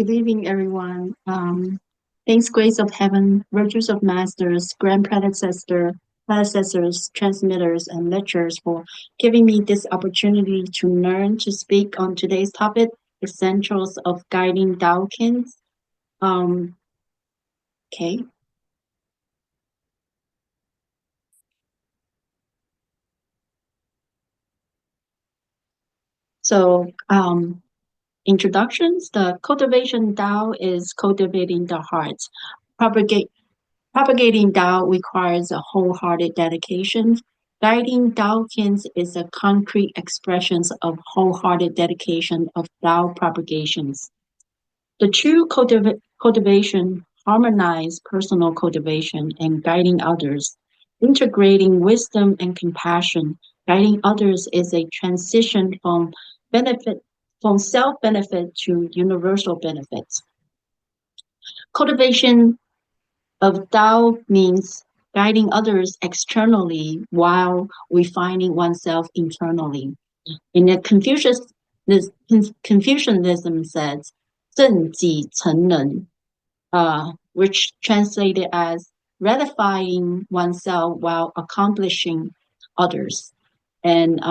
Good evening, everyone. Thanks, grace of heaven, virtues of masters, grand predecessors, transmitters, and lecturers for giving me this opportunity to learn to speak on today's topic, essentials of guiding Dawkins. Okay. So, introductions. The cultivation Tao is cultivating the heart. Propagating Tao requires a wholehearted dedication. Guiding Dawkins is a concrete expression of wholehearted dedication of Tao propagations. The true cultivation harmonize personal cultivation and guiding others. Integrating wisdom and compassion, guiding others is a transition from self-benefit to universal benefits. Cultivation of Tao means guiding others externally while refining oneself internally. In the Confucianism says, 正己成人, which translated as ratifying oneself while accomplishing others. And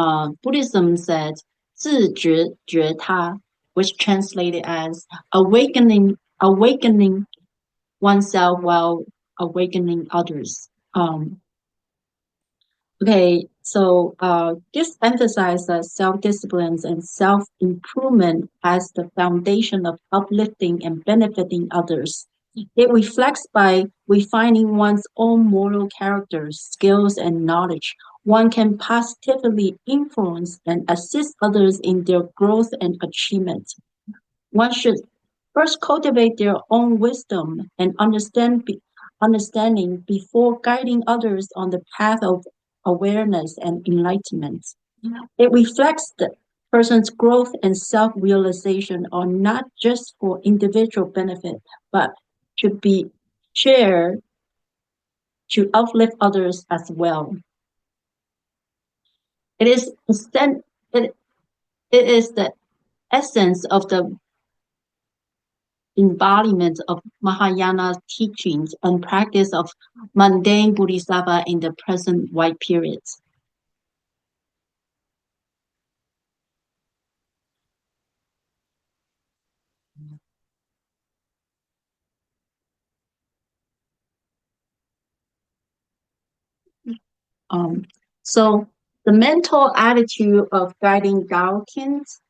Buddhism says, 自觉他, which translated as awakening oneself while awakening others. Okay, so this emphasizes self-disciplines and self-improvement as the foundation of uplifting and benefiting others. It reflects by refining one's own moral characters, skills, and knowledge. One can positively influence and assist others in their growth and achievement. One should first cultivate their own wisdom and understanding before guiding others on the path of awareness and enlightenment. It reflects the person's growth and self-realization are not just for individual benefit, but should be shared to uplift others as well. It is the essence of the embodiment of Mahayana teachings and practice of mundane Bodhisattva in the present white period. So the mental attitude of guiding Dawkins,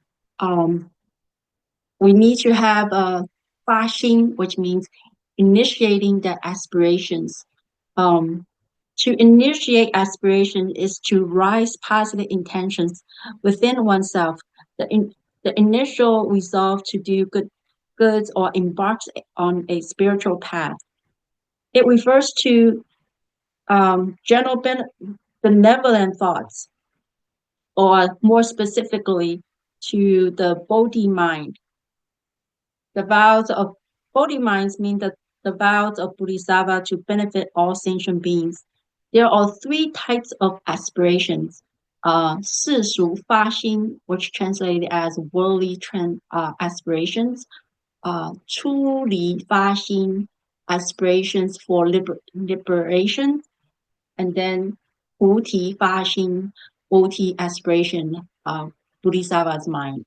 we need to have a Faxing, which means initiating the aspirations. To initiate aspiration is to rise positive intentions within oneself. The initial resolve to do goods or embark on a spiritual path. It refers to general benevolent thoughts, or more specifically to the Bodhi mind. The vows of Bodhi minds mean that the vows of Bodhisattva to benefit all sentient beings. There are three types of aspirations. 世俗发心, which translated as worldly aspirations. 出离发心, aspirations for liberation. And then 菩提发心, Bodhi aspiration, Bodhisattva's mind.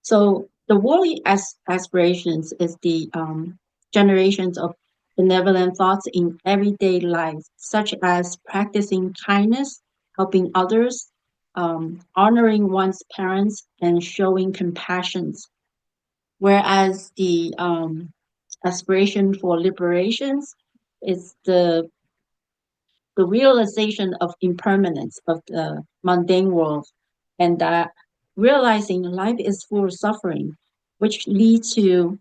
So the worldly aspirations is the generations of benevolent thoughts in everyday life, such as practicing kindness, helping others, honoring one's parents, and showing compassion. Whereas the aspiration for liberations is the realization of impermanence of the mundane world, and that realizing life is full of suffering, which leads to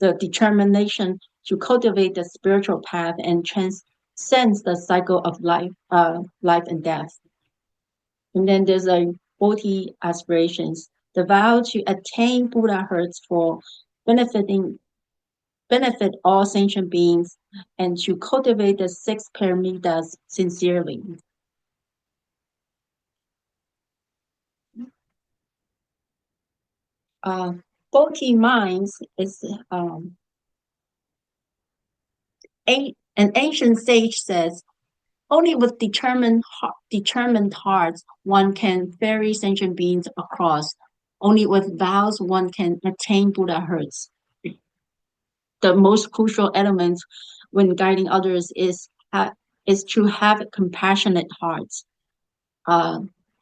the determination to cultivate the spiritual path and transcends the cycle of life and death. And then there's a Bodhi aspirations, the vow to attain Buddhahood for benefit all sentient beings and to cultivate the 6 paramitas sincerely. faulty minds is an ancient sage says, only with determined hearts one can ferry sentient beings across. Only with vows one can attain Buddhahood. The most crucial element when guiding others is to have compassionate hearts.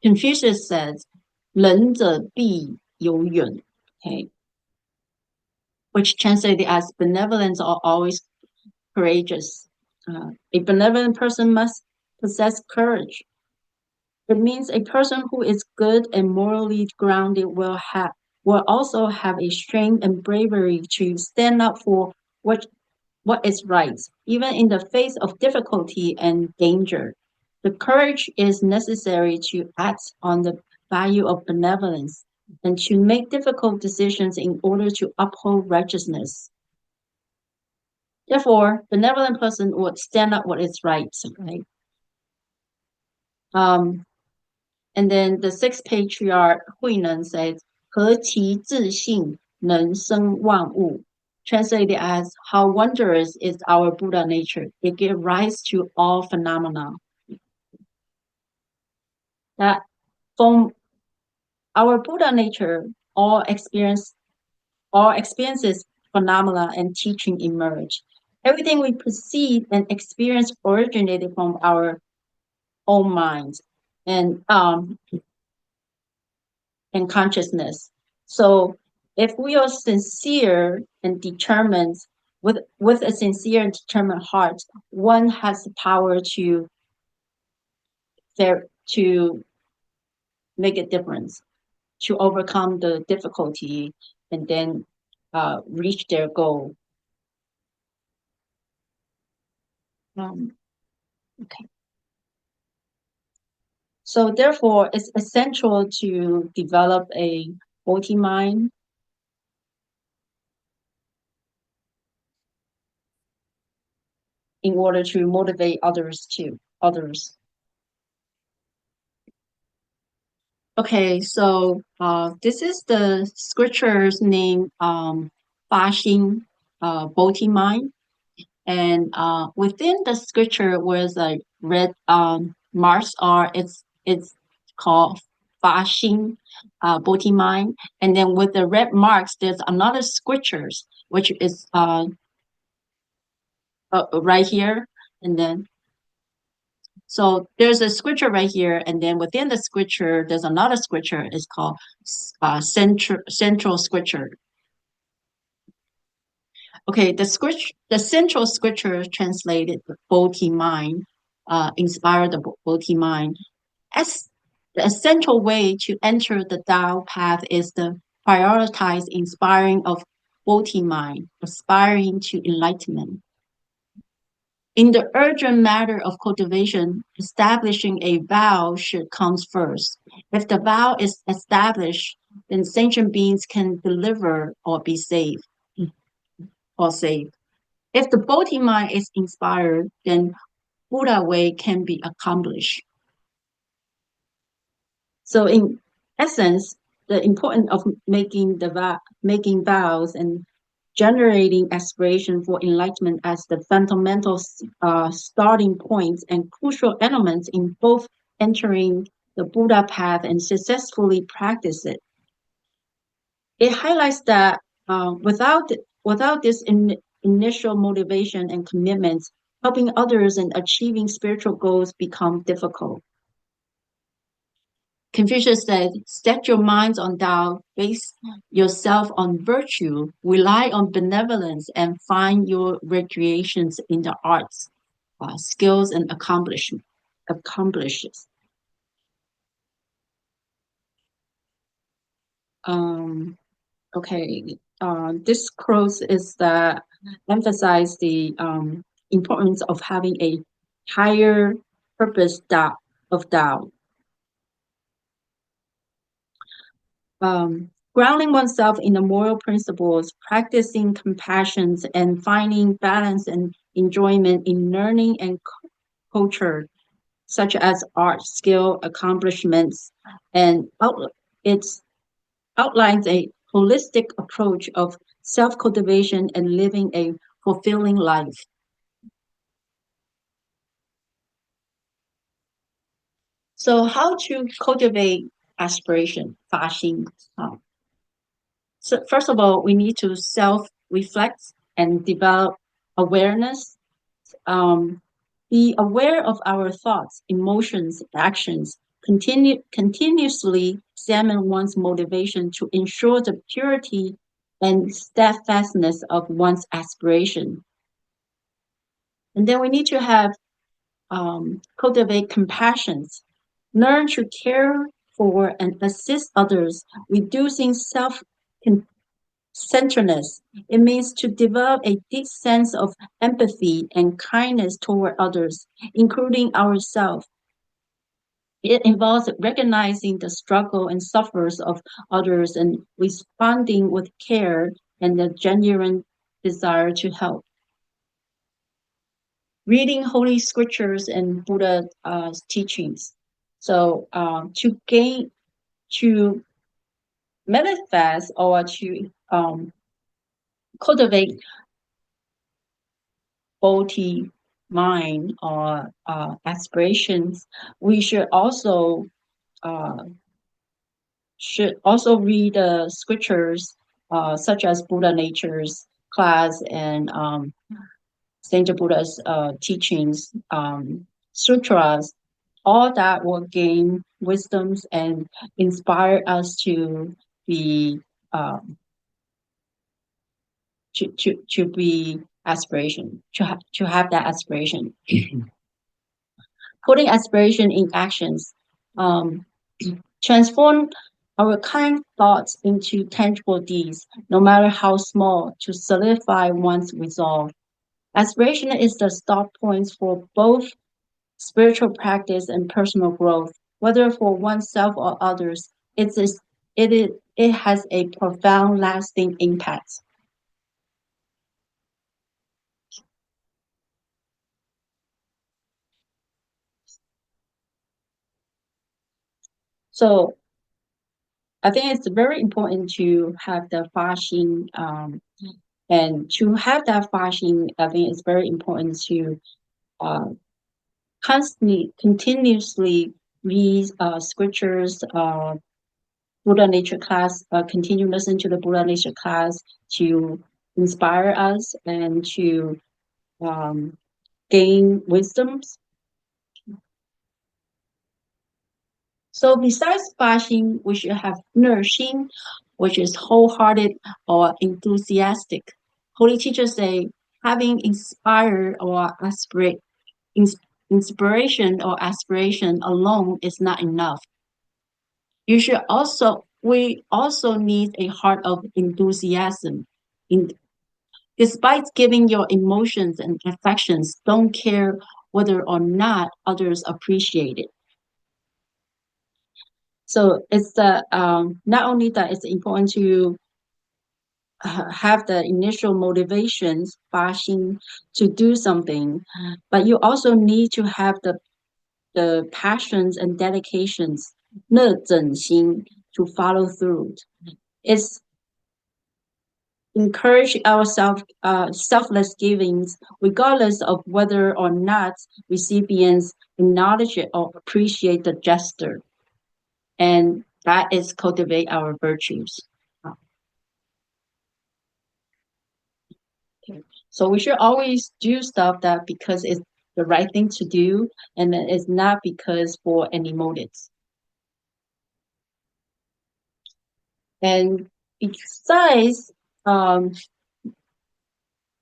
Confucius says, 仁者必有远, okay, which translated as benevolence are always courageous. A benevolent person must possess courage. It means a person who is good and morally grounded will also have a strength and bravery to stand up for what is right, even in the face of difficulty and danger. The courage is necessary to act on the value of benevolence and to make difficult decisions in order to uphold righteousness. Therefore, benevolent person would stand up what is right, right? And then the sixth patriarch, Huinan, says, 何其自信能生万物. Translated as, how wondrous is our Buddha nature. It gives rise to all phenomena. That from our Buddha nature, all experiences, phenomena, and teaching emerge. Everything we perceive and experience originated from our own minds and consciousness. So if we are sincere and determined with a sincere and determined heart, one has the power to make a difference, to overcome the difficulty and then reach their goal. Okay. So therefore, it's essential to develop a faulty mind. In order to motivate others. Okay, so this is the scripture's name, Faxing, faulty mind. And within the scripture was a red marks are it's called Faxing, faulty mind. And then with the red marks, there's another scriptures which is right here, and then so there's a scripture right here, and then within the scripture there's another scripture. It's called central scripture. Okay, the central scripture translated the faulty mind, inspired the faulty mind. As the essential way to enter the Tao path is the prioritized inspiring of faulty mind, aspiring to enlightenment. In the urgent matter of cultivation, establishing a vow should come first. If the vow is established, then sentient beings can deliver or be saved. If the faulty mind is inspired, then Buddha way can be accomplished. So in essence, the importance of making vows and generating aspiration for enlightenment as the fundamental starting points and crucial elements in both entering the Buddha path and successfully practice it. It highlights that without this initial motivation and commitments, helping others and achieving spiritual goals become difficult. Confucius said, set your minds on Tao, base yourself on virtue, rely on benevolence, and find your recreations in the arts, skills, and accomplishes. Okay, this quote is that emphasize the importance of having a higher purpose of Tao. Grounding oneself in the moral principles, practicing compassion, and finding balance and enjoyment in learning and culture, such as art, skill, accomplishments, and it outlines a holistic approach of self-cultivation and living a fulfilling life. So how to cultivate aspiration, 发心? So first of all, we need to self-reflect and develop awareness. Be aware of our thoughts, emotions, actions. Continuously examine one's motivation to ensure the purity and steadfastness of one's aspiration. And then we need to have cultivate compassion. Learn to care for and assist others, reducing self-centeredness. It means to develop a deep sense of empathy and kindness toward others, including ourselves. It involves recognizing the struggle and suffers of others and responding with care and a genuine desire to help. Reading Holy Scriptures and Buddha teachings. So to manifest or to cultivate faulty mind or aspirations, we should also read the scriptures such as Buddha Nature's class and Saint Buddha's teachings, sutras. All that will gain wisdoms and inspire us to be to be aspiration, to have that aspiration. Putting aspiration in actions, transform our kind thoughts into tangible deeds, no matter how small, to solidify one's resolve. Aspiration is the start point for both spiritual practice and personal growth, whether for oneself or others. It has a profound, lasting impact. So I think it's very important to have the fasting, and to have that fasting, I think it's very important to continuously read scriptures, Buddha Nature class, continue listen to the Buddha Nature class to inspire us and to gain wisdoms. So besides fasting, we should have nourishing, which is wholehearted or enthusiastic. Holy teachers say having inspired or inspiration or aspiration alone is not enough. We also need a heart of enthusiasm. Despite giving your emotions and affections, don't care whether or not others appreciate it. So it's not only that it's important to have the initial motivations, passion to do something, but you also need to have the passions and dedications, 热整心, to follow through. It's encourage our selfless givings, regardless of whether or not recipients acknowledge it or appreciate the gesture. And that is cultivate our virtues. Okay. So we should always do stuff that because it's the right thing to do, and it's not because for any motives. And besides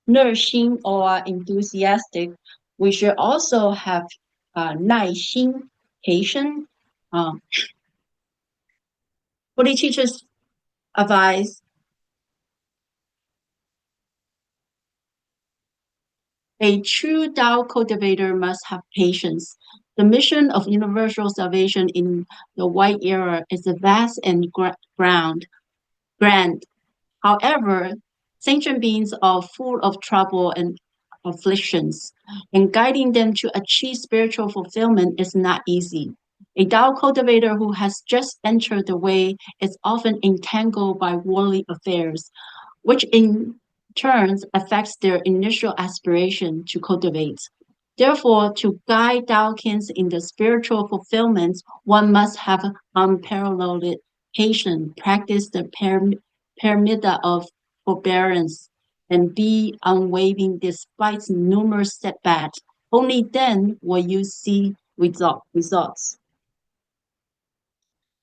nourishing or enthusiastic, we should also have 耐心, patient. Buddha teachers advise a true Tao cultivator must have patience. The mission of universal salvation in the white era is vast and grand. However, sentient beings are full of trouble and afflictions, and guiding them to achieve spiritual fulfillment is not easy. A Tao cultivator who has just entered the way is often entangled by worldly affairs, which in turn affects their initial aspiration to cultivate. Therefore, to guide Daokins in the spiritual fulfillment, one must have unparalleled patience, practice the pyramid of forbearance, and be unwavering despite numerous setbacks. Only then will you see results.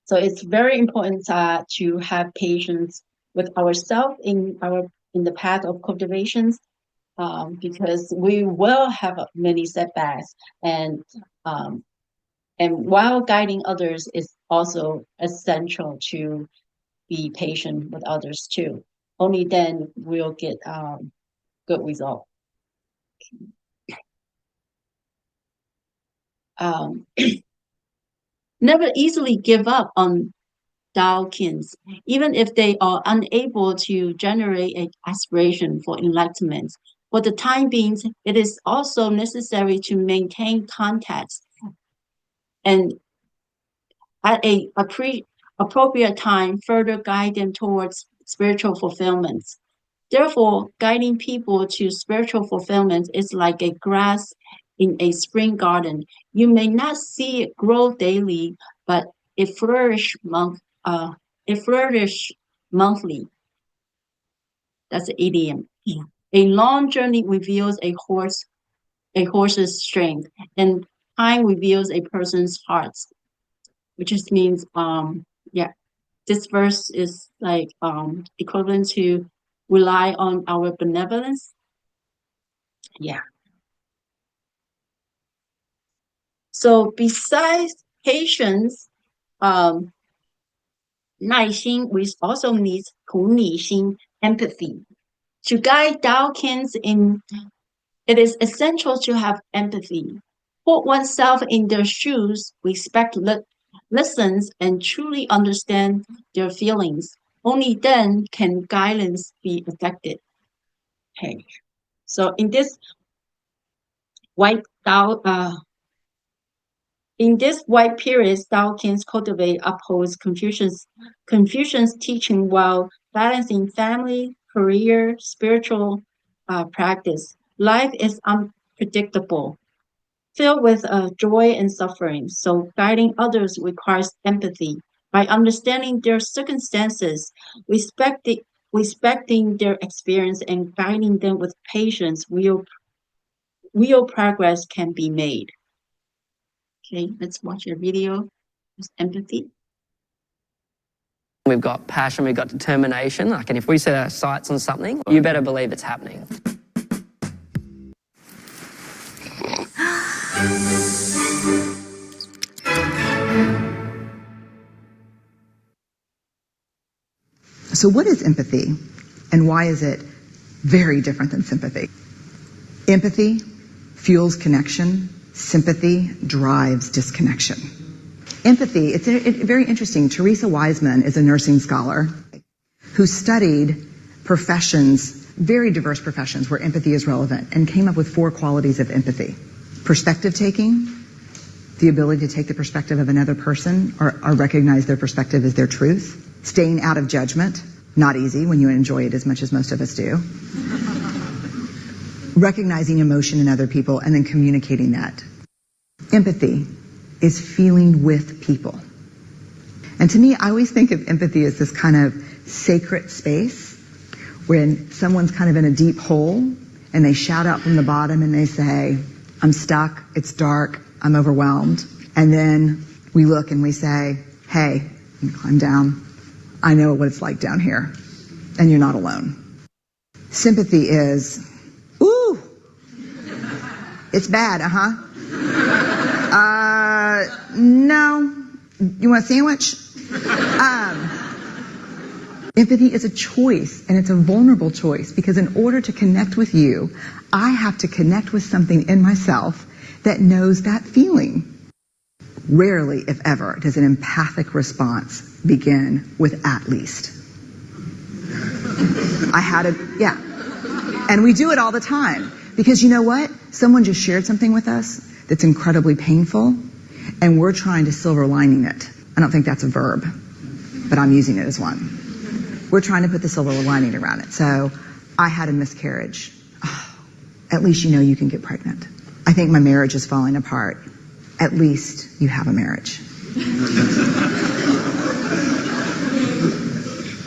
So it's very important to have patience with ourselves in the path of cultivations, because we will have many setbacks, and while guiding others is also essential to be patient with others too. Only then we'll get good result. Never easily give up on Daokins, even if they are unable to generate an aspiration for enlightenment. For the time being, it is also necessary to maintain contacts and at a appropriate time further guide them towards spiritual fulfillment. Therefore, guiding people to spiritual fulfillment is like a grass in a spring garden. You may not see it grow daily, but it flourishes monthly. That's the idiom. Yeah. A long journey reveals a horse's strength, and time reveals a person's heart, which just means this verse is like equivalent to rely on our benevolence. Yeah. So besides patience, 耐心 we also need 同理心 empathy. To guide Daokins it is essential to have empathy. Put oneself in their shoes, respect, listens, and truly understand their feelings. Only then can guidance be effective. Okay. So in this white period, Daokins cultivate, upholds Confucian's teaching while balancing family, career, spiritual practice. Life is unpredictable, filled with joy and suffering. So guiding others requires empathy. By understanding their circumstances, respecting their experience, and guiding them with patience, real progress can be made. Okay, let's watch a video with empathy. We've got passion, we've got determination. Like, and if we set our sights on something, you better believe it's happening. So what is empathy, and why is it very different than sympathy? Empathy fuels connection. Sympathy drives disconnection. Empathy, it's very interesting. Teresa Wiseman is a nursing scholar who studied professions, very diverse professions where empathy is relevant, and came up with 4 qualities of empathy. Perspective taking, the ability to take the perspective of another person or recognize their perspective as their truth. Staying out of judgment, not easy when you enjoy it as much as most of us do. Recognizing emotion in other people and then communicating that. Empathy is feeling with people. And to me, I always think of empathy as this kind of sacred space when someone's kind of in a deep hole and they shout out from the bottom and they say, I'm stuck, it's dark, I'm overwhelmed. And then we look and we say, hey, you climb down. I know what it's like down here, and you're not alone. Sympathy is, ooh, it's bad, no, you want a sandwich? Empathy is a choice, and it's a vulnerable choice, because in order to connect with you, I have to connect with something in myself that knows that feeling. Rarely, if ever, does an empathic response begin with at least. And we do it all the time. Because you know what? Someone just shared something with us that's incredibly painful. And we're trying to silver lining it. I don't think that's a verb, but I'm using it as one. We're trying to put the silver lining around it. So I had a miscarriage. Oh, at least you know you can get pregnant. I think my marriage is falling apart. At least you have a marriage.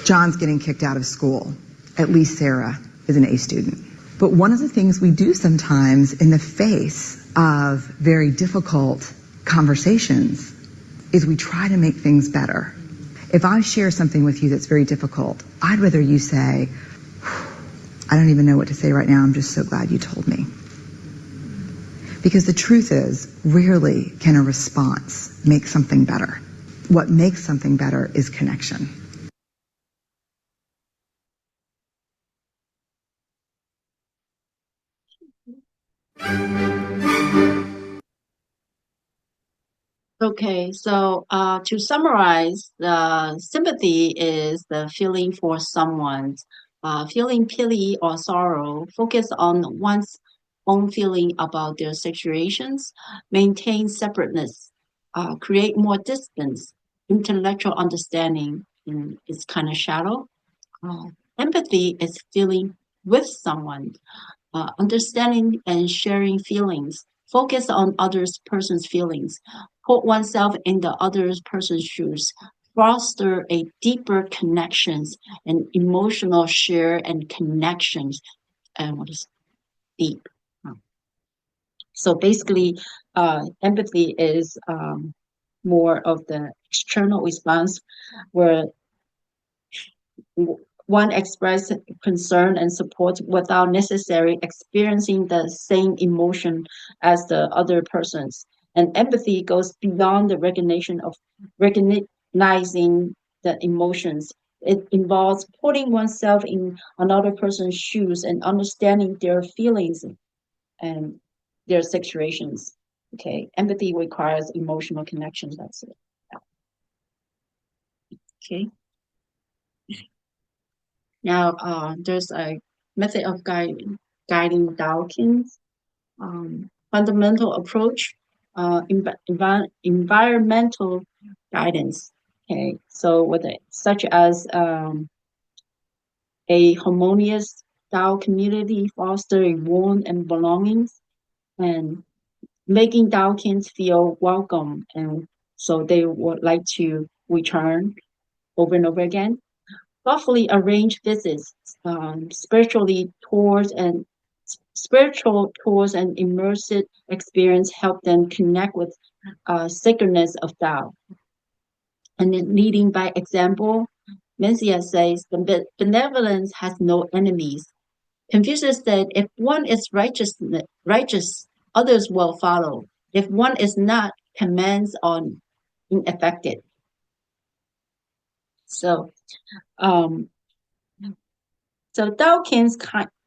John's getting kicked out of school. At least Sarah is an A student. But one of the things we do sometimes in the face of very difficult conversations is we try to make things better. If I share something with you that's very difficult, I'd rather you say, I don't even know what to say right now, I'm just so glad you told me. Because the truth is, rarely can a response make something better. What makes something better is connection. Okay, so to summarize, the sympathy is the feeling for someone, feeling pity or sorrow, focus on one's own feeling about their situations, maintain separateness, create more distance, intellectual understanding is kind of shallow. Empathy is feeling with someone, understanding and sharing feelings, focus on other person's feelings, put oneself in the other person's shoes, foster a deeper connections and emotional share and connections. And what is deep? So basically, empathy is more of the external response where one expresses concern and support without necessarily experiencing the same emotion as the other person's. And empathy goes beyond the recognition of recognizing the emotions. It involves putting oneself in another person's shoes and understanding their feelings and their situations. Okay, empathy requires emotional connection. That's it. Okay. Now, there's a method of guiding Dawkins, fundamental approach, environmental guidance. Okay, so with it, such as a harmonious Tao community, fostering warmth and belongings, and making Dawkins feel welcome, and so they would like to return over and over again. Thoughtfully arranged visits, spiritual tours and immersive experience help them connect with sacredness of Tao. And then leading by example, Mencia says, the benevolence has no enemies. Confucius said, if one is righteous, others will follow. If one is not, commands on unaffected. So Dawkins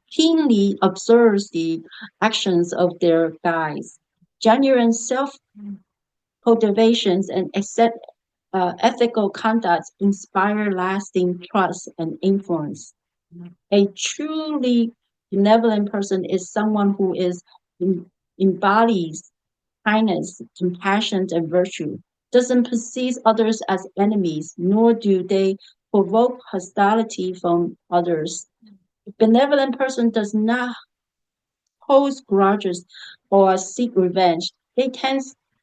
keenly observes the actions of their guides, genuine self-cultivations and ethical conduct inspire lasting trust and influence. A truly benevolent person is someone who embodies kindness, compassion, and virtue, doesn't perceive others as enemies, nor do they provoke hostility from others. A benevolent person does not hold grudges or seek revenge. They tend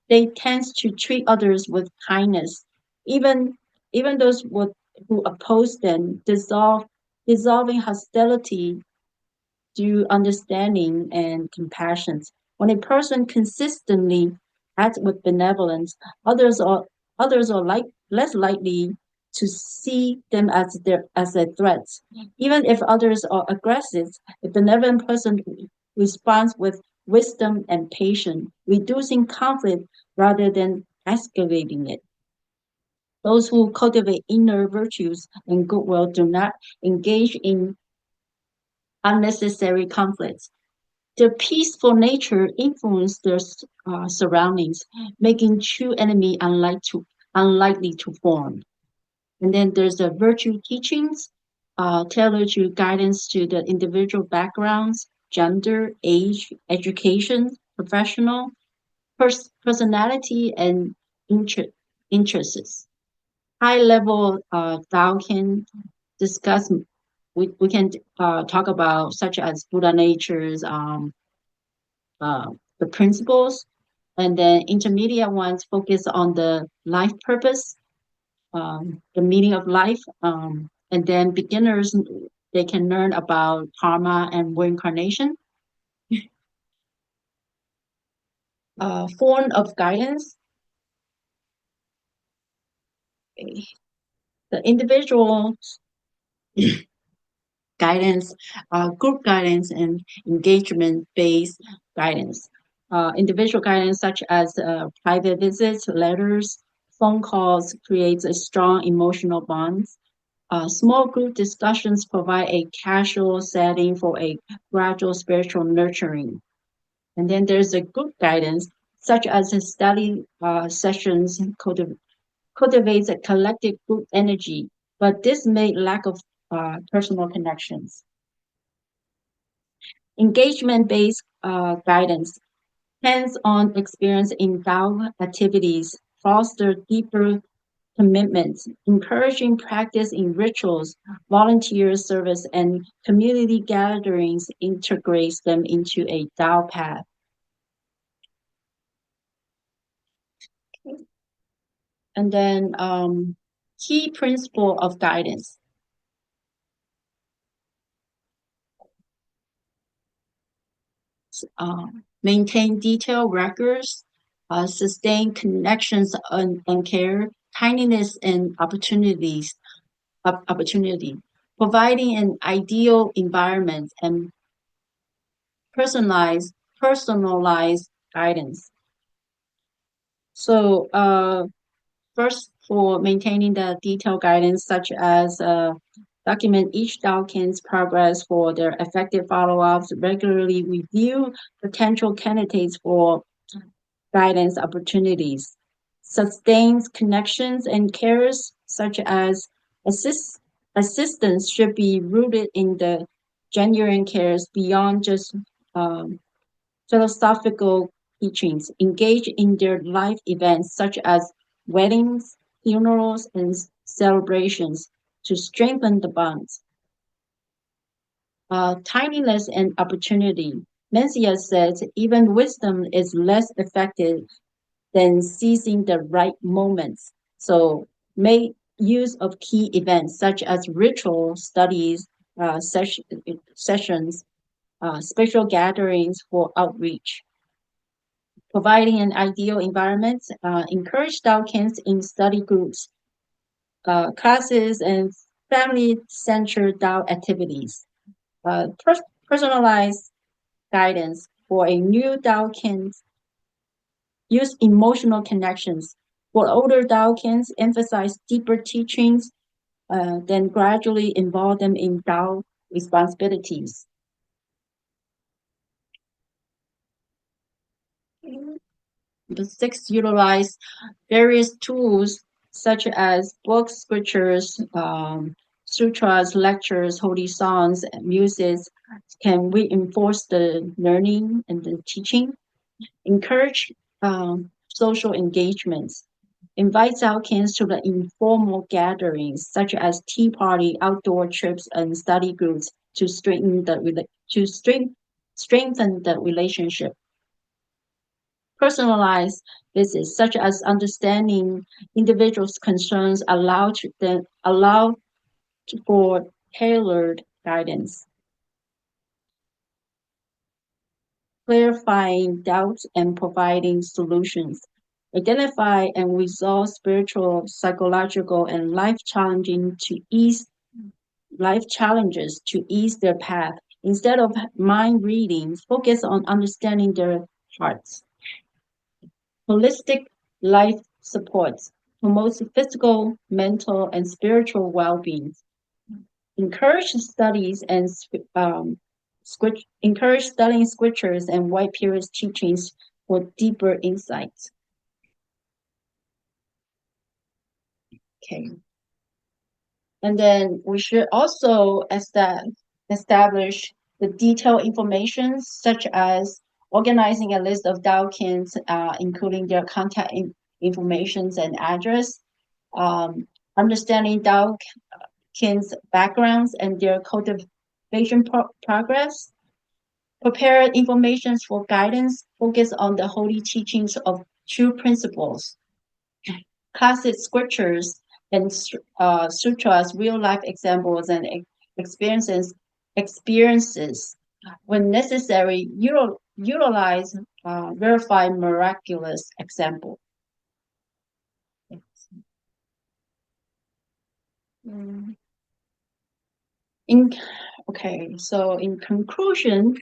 to treat others with kindness, even those who oppose them, dissolving hostility through understanding and compassion. When a person consistently acts with benevolence, others are less likely to see them as a threat. Even if others are aggressive, a benevolent person responds with wisdom and patience, reducing conflict rather than escalating it. Those who cultivate inner virtues and goodwill do not engage in unnecessary conflicts. Their peaceful nature influences their surroundings, making true enemy unlikely to form. And then there's the virtue teachings, tailored to guidance to the individual backgrounds, gender, age, education, professional, personality and interests. High-level Tao can discuss. We can talk about such as Buddha natures, the principles, and then intermediate ones focus on the life purpose, the meaning of life, and then beginners, they can learn about karma and reincarnation. Form of guidance. Okay. The individual guidance, group guidance, and engagement-based guidance. Individual guidance such as private visits, letters, phone calls creates a strong emotional bonds. Small group discussions provide a casual setting for a gradual spiritual nurturing. And then there's a group guidance, such as study sessions cultivates a collective group energy, but this may lack of personal connections. Engagement-based guidance, hands-on experience in Tao activities, foster deeper commitments, encouraging practice in rituals, volunteer service, and community gatherings integrates them into a Tao path. And then key principle of guidance. Maintain detailed records, sustain connections and care, kindness and opportunity, providing an ideal environment and personalized guidance. So first, for maintaining the detailed guidance, such as document each Dawkins progress for their effective follow-ups, regularly review potential candidates for guidance opportunities, sustains connections and cares such as assistance should be rooted in the genuine cares beyond just philosophical teachings, engage in their life events such as weddings, funerals, and celebrations to strengthen the bonds. Timeliness and opportunity. Mencia says even wisdom is less effective than seizing the right moments. So make use of key events such as ritual studies, sessions, special gatherings for outreach. Providing an ideal environment, encourage Dawkins in study groups, classes, and family-centered Dao activities. Personalized guidance for a new Dawkins. Use emotional connections. For older Dawkins, emphasize deeper teachings, then gradually involve them in Dao responsibilities. The sixth, utilize various tools such as books, scriptures, sutras, lectures, holy songs, music can reinforce the learning and the teaching. Encourage social engagements. Invite Dawkins to the informal gatherings such as tea party, outdoor trips, and study groups to strengthen the relationship. Personalized visits, such as understanding individuals' concerns, allow for tailored guidance. Clarifying doubts and providing solutions. Identify and resolve spiritual, psychological, and life challenges to ease their path. Instead of mind reading, focus on understanding their hearts. Holistic life supports, promotes physical, mental, and spiritual well-being. Encourage studies and encourage studying scriptures and white period teachings for deeper insights. Okay. And then we should also establish the detailed information such as organizing a list of Dao-kins, including their contact information and address, understanding Dao-kins' backgrounds and their cultivation progress, prepare information for guidance, focus on the holy teachings of true principles, classic scriptures and sutras, real-life examples and experiences. When necessary, utilize verified miraculous example. So in conclusion,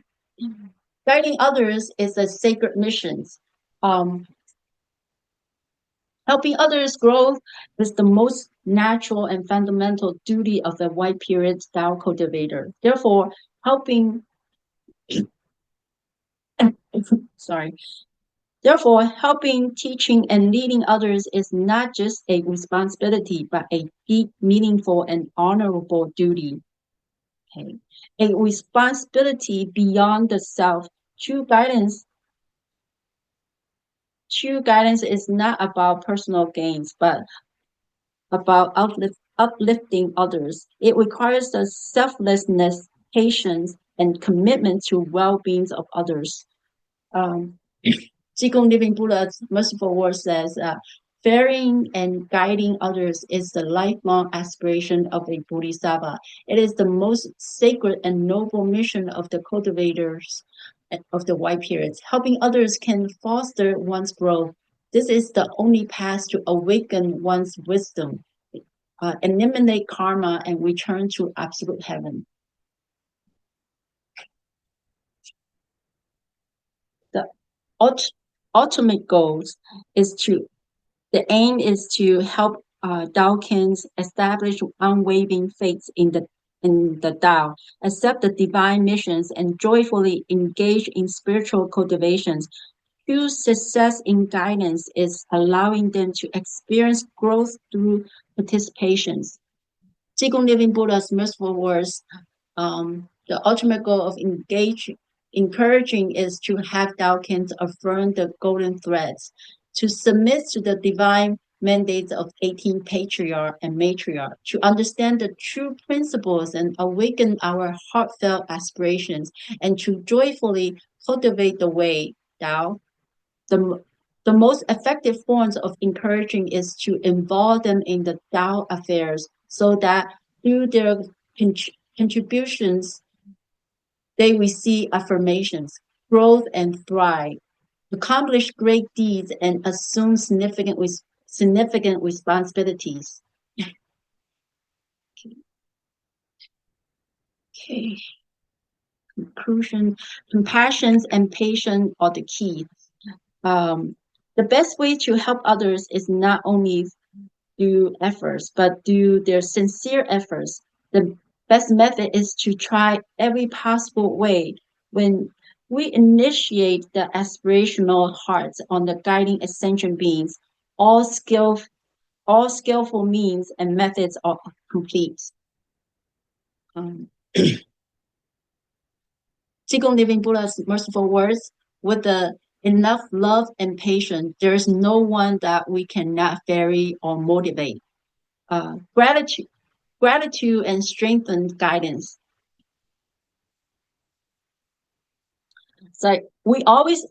guiding others is a sacred mission. Helping others grow is the most natural and fundamental duty of the white period Tao cultivator. Therefore, helping teaching, and leading others is not just a responsibility, but a deep, meaningful, and honorable duty. Okay. A responsibility beyond the self. True guidance is not about personal gains, but about uplifting others. It requires the selflessness, patience, and commitment to well-being of others. Qigong Living Buddha's merciful word says, fearing and guiding others is the lifelong aspiration of a Bodhisattva. It is the most sacred and noble mission of the cultivators of the white periods. Helping others can foster one's growth. This is the only path to awaken one's wisdom, eliminate karma, and return to absolute heaven. The ultimate goals the aim is to help Daokins establish unwavering faith in the Tao, accept the divine missions, and joyfully engage in spiritual cultivations. True success in guidance is allowing them to experience growth through participations. Qigong Living Buddha's merciful words, the ultimate goal of encouraging is to have Daokins affirm the golden threads, to submit to the divine mandates of 18 patriarch and matriarch, to understand the true principles and awaken our heartfelt aspirations, and to joyfully cultivate the way, Tao. The most effective forms of encouraging is to involve them in the Tao affairs, so that through their contributions, they receive affirmations, growth, and thrive, accomplish great deeds, and assume significant responsibilities. Okay. Conclusion: compassion and patience are the key. The best way to help others is not only through efforts, but through their sincere efforts. The best method is to try every possible way. When we initiate the aspirational hearts on the guiding ascension beings, all skillful means and methods are complete. Qigong Living Buddha's merciful words, with enough love and patience, there is no one that we cannot vary or motivate. Gratitude and strengthened guidance. So we always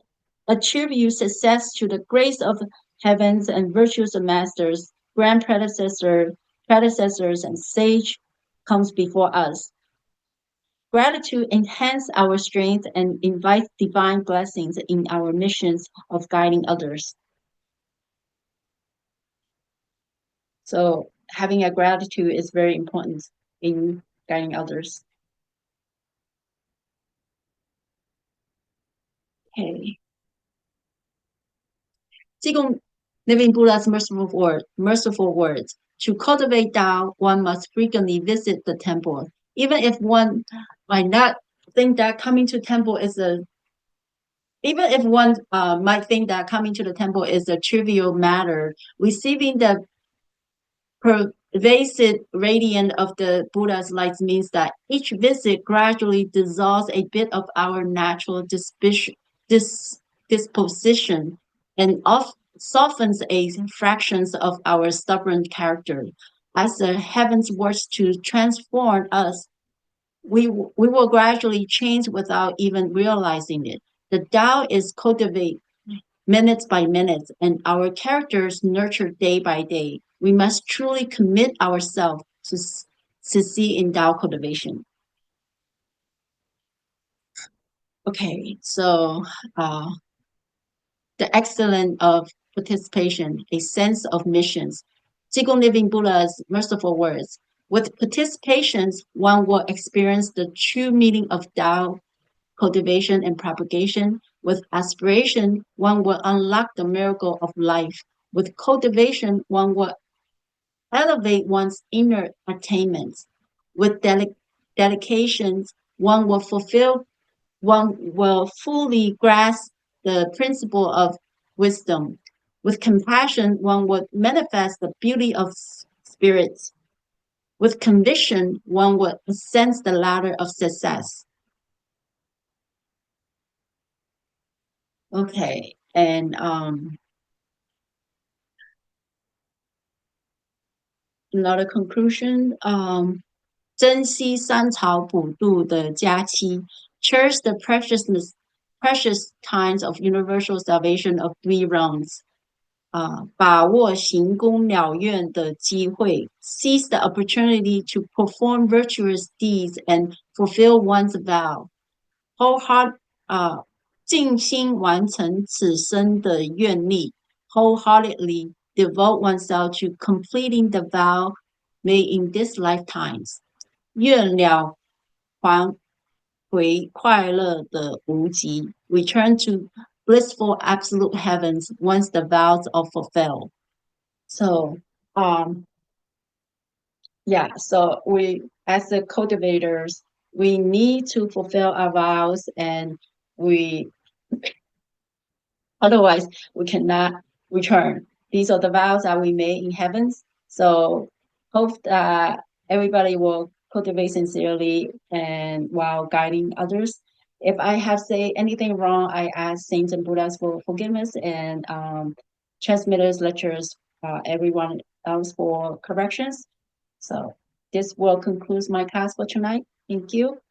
attribute success to the grace of heavens and virtues of masters, grand predecessors, and sage comes before us. Gratitude enhances our strength and invites divine blessings in our missions of guiding others. So having a gratitude is very important in guiding others. Okay. Qigong Living Buddha's merciful words. To cultivate Tao, one must frequently visit the temple. Even if one might not think that coming to temple is a trivial matter, receiving the pervasive radiance of the Buddha's light means that each visit gradually dissolves a bit of our natural disposition and softens a fractions of our stubborn character. As the heavens works to transform us, we will gradually change without even realizing it. The Tao is cultivated minutes by minutes, and our characters nurtured day by day. We must truly commit ourselves to succeed in Tao cultivation. Okay, so the excellence of participation, a sense of missions. Qigong Living Buddha's merciful words. With participations, one will experience the true meaning of Tao cultivation and propagation. With aspiration, one will unlock the miracle of life. With cultivation, one will elevate one's inner attainments. With dedications, one will fully grasp the principle of wisdom. With compassion, one would manifest the beauty of spirits. With conviction, one would ascend the ladder of success. Okay, and another conclusion, 珍惜三朝普渡的佳期 cherish the precious times of universal salvation of three realms. 把握行功了愿的机会 seize the opportunity to perform virtuous deeds and fulfill one's vow. 尽心完成此生的愿力 wholeheartedly devote oneself to completing the vow made in this lifetimes. 愿了还回快乐的无极 return to blissful absolute heavens once the vows are fulfilled. So, yeah, so we, as the cultivators, we need to fulfill our vows, and otherwise we cannot return. These are the vows that we made in heavens. So hope that everybody will cultivate sincerely and while guiding others. If I have said anything wrong, I ask saints and Buddhas for forgiveness, and transmitters, lecturers, everyone else for corrections. So this will conclude my class for tonight. Thank you.